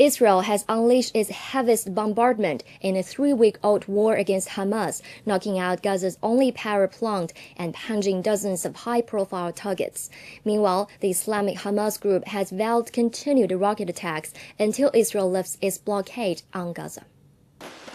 Israel has unleashed its heaviest bombardment in a 3-week-old war against Hamas, knocking out Gaza's only power plant and plunging dozens of high-profile targets. Meanwhile, the Islamic Hamas group has vowed continued rocket attacks until Israel lifts its blockade on Gaza.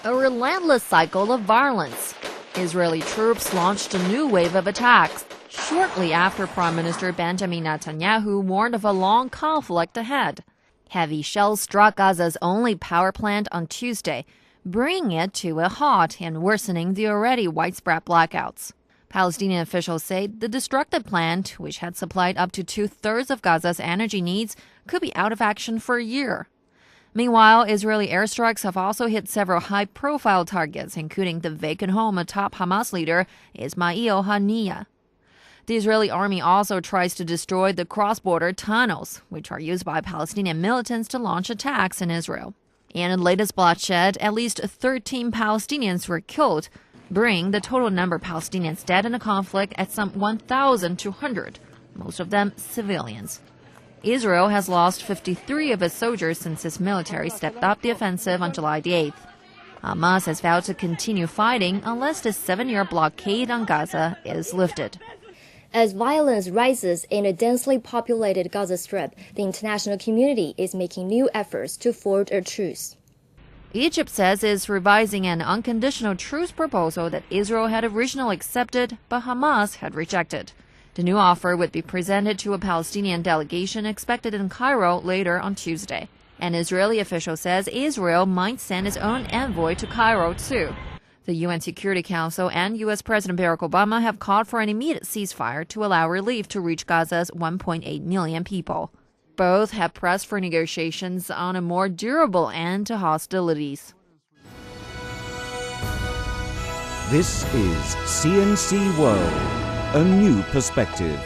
A relentless cycle of violence. Israeli troops launched a new wave of attacks shortly after Prime Minister Benjamin Netanyahu warned of a long conflict ahead. Heavy shells struck Gaza's only power plant on Tuesday, bringing it to a halt and worsening the already widespread blackouts. Palestinian officials say the destructive plant, which had supplied up to 2/3 of Gaza's energy needs, could be out of action for a year. Meanwhile, Israeli airstrikes have also hit several high-profile targets, including the vacant home of top Hamas leader Ismail Haniyeh. The Israeli army also tries to destroy the cross-border tunnels, which are used by Palestinian militants to launch attacks in Israel. And in the latest bloodshed, at least 13 Palestinians were killed, bringing the total number of Palestinians dead in the conflict at some 1,200, most of them civilians. Israel has lost 53 of its soldiers since its military stepped up the offensive on July the 8th. Hamas has vowed to continue fighting unless the 7-year blockade on Gaza is lifted. As violence rises in the densely populated Gaza Strip, the international community is making new efforts to forge a truce. Egypt says it's revising an unconditional truce proposal that Israel had originally accepted, but Hamas had rejected. The new offer would be presented to a Palestinian delegation expected in Cairo later on Tuesday. An Israeli official says Israel might send its own envoy to Cairo, too. The UN Security Council and U.S. President Barack Obama have called for an immediate ceasefire to allow relief to reach Gaza's 1.8 million people. Both have pressed for negotiations on a more durable end to hostilities. This is CNC World, a new perspective.